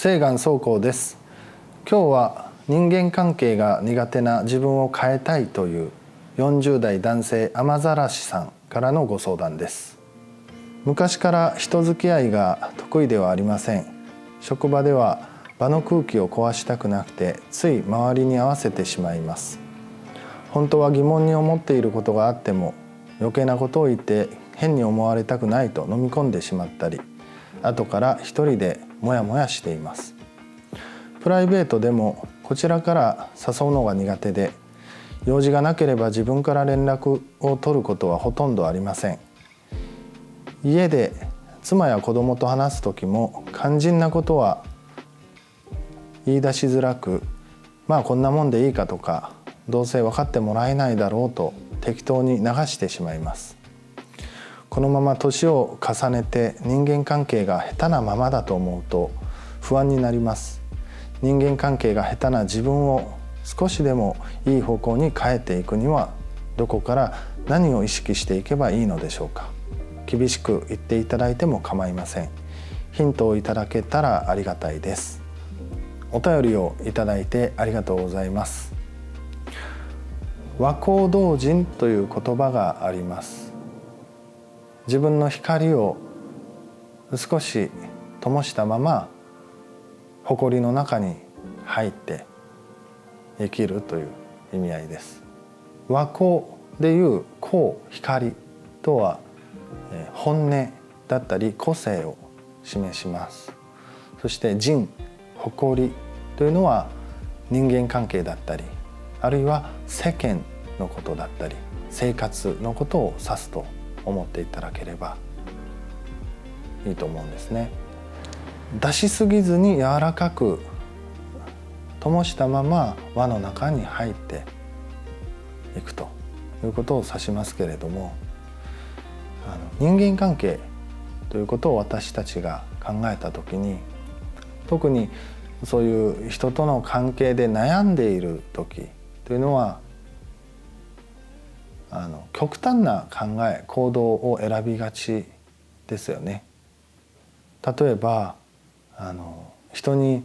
清願宗光です。今日は人間関係が苦手な自分を変えたいという40代男性雨ざらしさんからのご相談です。昔から人付き合いが得意ではありません。職場では場の空気を壊したくなくてつい周りに合わせてしまいます。本当は疑問に思っていることがあっても余計なことを言って変に思われたくないと飲み込んでしまったり、後から一人でモヤモヤしています。プライベートでもこちらから誘うのが苦手で、用事がなければ自分から連絡を取ることはほとんどありません。家で妻や子供と話す時も肝心なことは言い出しづらく、まあこんなもんでいいかとか、どうせ分かってもらえないだろうと適当に流してしまいます。このまま年を重ねて人間関係が下手なままだと思うと不安になります。人間関係が下手な自分を少しでもいい方向に変えていくにはどこから何を意識していけばいいのでしょうか。厳しく言っていただいても構いません。ヒントをいただけたらありがたいです。お便りをいただいてありがとうございます。和光同人という言葉があります。自分の光を少し灯したまま埃の中に入って生きるという意味合いです。和光でいう光、光とは本音だったり個性を示します。そして人、誇りというのは人間関係だったり、あるいは世間のことだったり生活のことを指すと思っていただければいいと思うんですね。出しすぎずに柔らかく灯したまま輪の中に入っていくということを指しますけれども、人間関係ということを私たちが考えたときに、特にそういう人との関係で悩んでいる時というのは極端な考え行動を選びがちですよね。例えば人に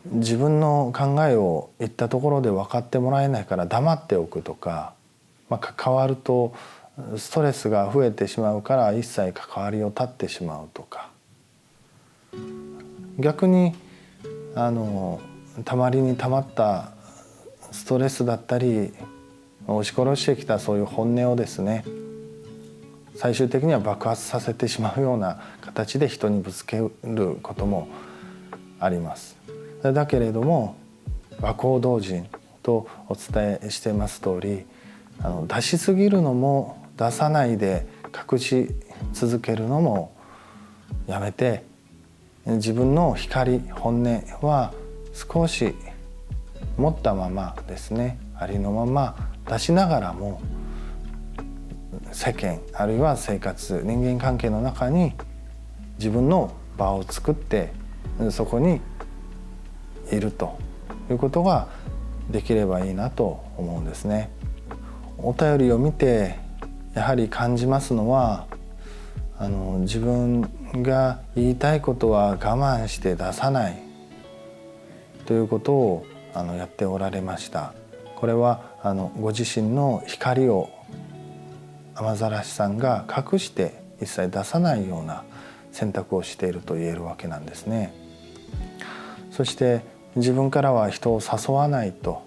自分の考えを言ったところで分かってもらえないから黙っておくとか、関わるとストレスが増えてしまうから一切関わりを断ってしまうとか、逆にたまりにたまったストレスだったり押し殺してきたそういう本音をですね、最終的には爆発させてしまうような形で人にぶつけることもあります。だけれども和光同人とお伝えしてます通り、出しすぎるのも出さないで隠し続けるのもやめて、自分の光、本音は少し持ったままですね、ありのまま出しながらも世間あるいは生活、人間関係の中に自分の場を作ってそこにいるということができればいいなと思うんですね。お便りを見てやはり感じますのは、自分が言いたいことは我慢して出さないということをやっておられました。これはご自身の光を雨ざらしさんが隠して一切出さないような選択をしていると言えるわけなんですね。そして自分からは人を誘わないと、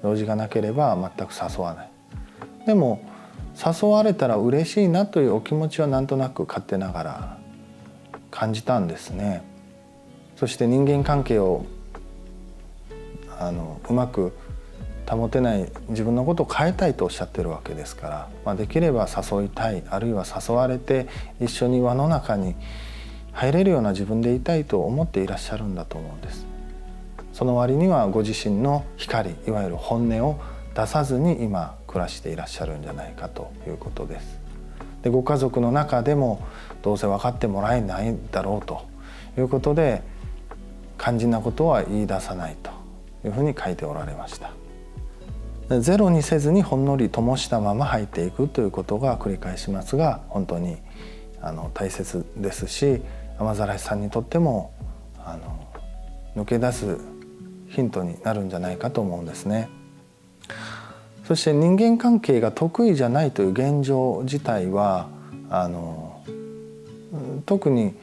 用事がなければ全く誘わない。でも誘われたら嬉しいなというお気持ちはなんとなく勝手ながら感じたんですね。そして人間関係をうまく保てない自分のことを変えたいとおっしゃってるわけですから、できれば誘いたい、あるいは誘われて一緒に輪の中に入れるような自分でいたいと思っていらっしゃるんだと思うんです。その割にはご自身の光、いわゆる本音を出さずに今暮らしていらっしゃるんじゃないかということです。で、ご家族の中でもどうせ分かってもらえないだろうということで肝心なことは言い出さないというふうに書いておられました。ゼロにせずにほんのり灯したまま入っていくということが繰り返しますが本当に大切ですし、雨ざらしさんにとっても抜け出すヒントになるんじゃないかと思うんですね。そして人間関係が得意じゃないという現状自体は特に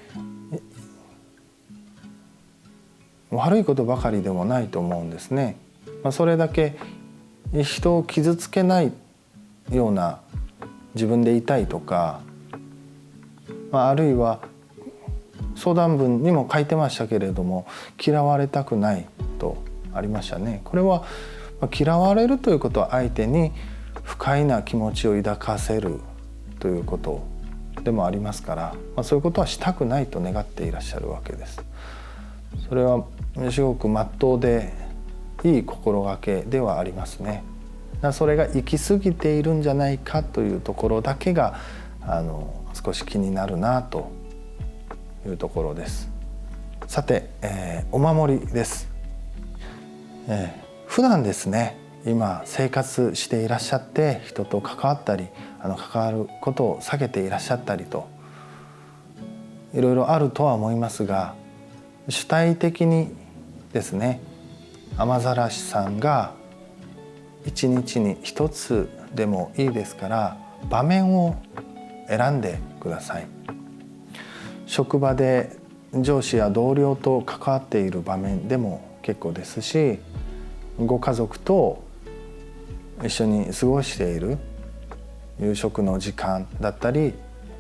悪いことばかりでもないと思うんですね。それだけ人を傷つけないような自分でいたいとか、あるいは相談文にも書いてましたけれども、嫌われたくないとありましたね。これは嫌われるということは相手に不快な気持ちを抱かせるということでもありますから、そういうことはしたくないと願っていらっしゃるわけです。それはすごく真っ当でいい心がけではありますね。それが行き過ぎているんじゃないかというところだけが少し気になるなというところです。さて、お守りです。普段ですね、今生活していらっしゃって人と関わったり関わることを避けていらっしゃったりといろいろあるとは思いますが、主体的にですね、雨ざらしさんが一日に一つでもいいですから場面を選んでください。職場で上司や同僚と関わっている場面でも結構ですし、ご家族と一緒に過ごしている夕食の時間だったり、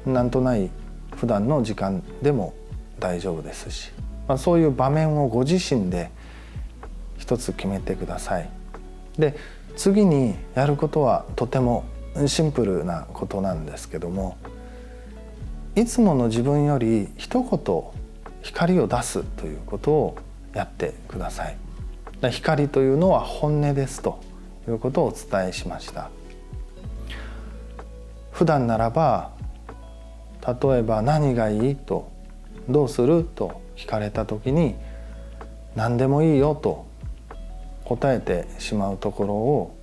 なんとない普段の時間でも大丈夫ですし、そういう場面をご自身で一つ決めてください。で、次にやることはとてもシンプルなことなんですけども、いつもの自分より一言光を出すということをやってください。光というのは本音ですということをお伝えしました。普段ならば、例えば何がいいとどうすると聞かれた時に何でもいいよと答えてしまうところを、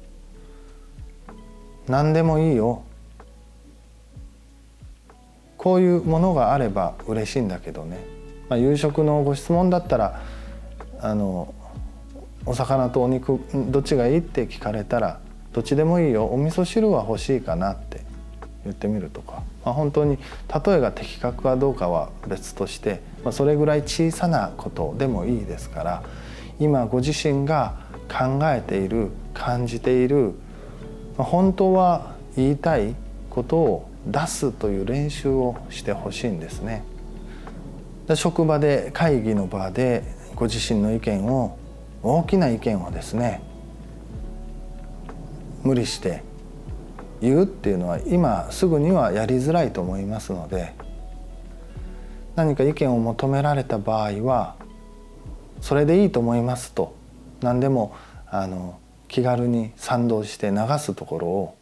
何でもいいよ、こういうものがあれば嬉しいんだけどね、夕食のご質問だったらお魚とお肉どっちがいいって聞かれたら、どっちでもいいよ、お味噌汁は欲しいかなって言ってみるとか、本当に例えが的確かどうかは別として、それぐらい小さなことでもいいですから、今ご自身が考えている感じている本当は言いたいことを出すという練習をしてほしいんですね。職場で会議の場でご自身の意見を、大きな意見をですね、無理して言うっていうのは今すぐにはやりづらいと思いますので、何か意見を求められた場合はそれでいいと思いますと、何でも気軽に賛同して流すところを、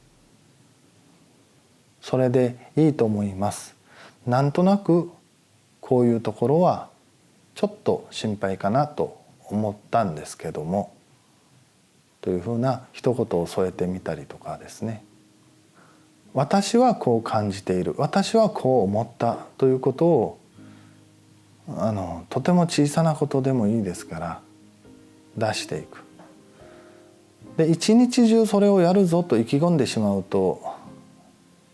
それでいいと思います、なんとなくこういうところはちょっと心配かなと思ったんですけども、というふうな一言を添えてみたりとかですね、私はこう感じている、私はこう思ったということをとても小さなことでもいいですから出していく。で、一日中それをやるぞと意気込んでしまうと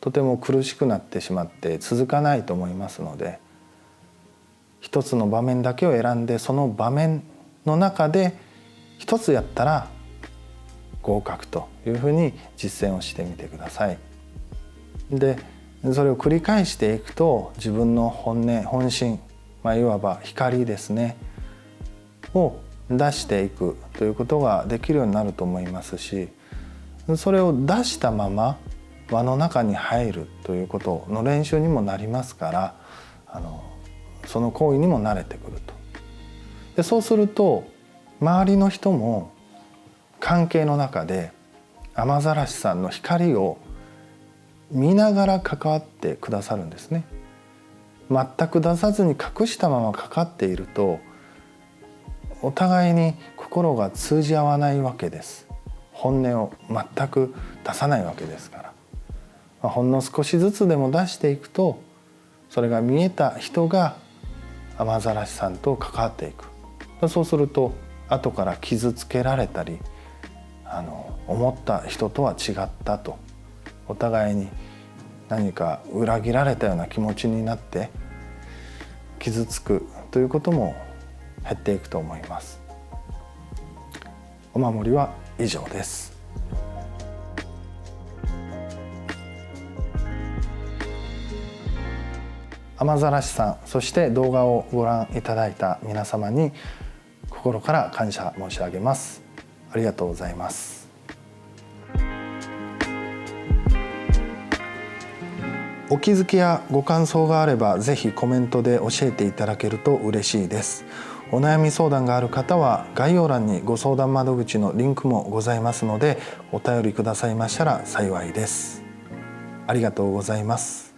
とても苦しくなってしまって続かないと思いますので、一つの場面だけを選んで、その場面の中で一つやったら合格というふうに実践をしてみてください。で、それを繰り返していくと自分の本音、本心、いわば光ですねを出していくということができるようになると思いますし、それを出したまま輪の中に入るということの練習にもなりますから、その行為にも慣れてくると。で、そうすると周りの人も関係の中で雨ざらしさんの光を見ながら関わってくださるんですね。全く出さずに隠したままかかっているとお互いに心が通じ合わないわけです。本音を全く出さないわけですから、ほんの少しずつでも出していくと、それが見えた人が雨ざらしさんと関わっていく、そうすると後から傷つけられたり思った人とは違ったと、お互いに何か裏切られたような気持ちになって傷つくということも減っていくと思います。お守りは以上です。雨ざらしさん、そして動画をご覧いただいた皆様に心から感謝申し上げます。ありがとうございます。お気づきやご感想があればぜひコメントで教えていただけると嬉しいです。お悩み相談がある方は概要欄にご相談窓口のリンクもございますので、お便りくださいましたら幸いです。ありがとうございます。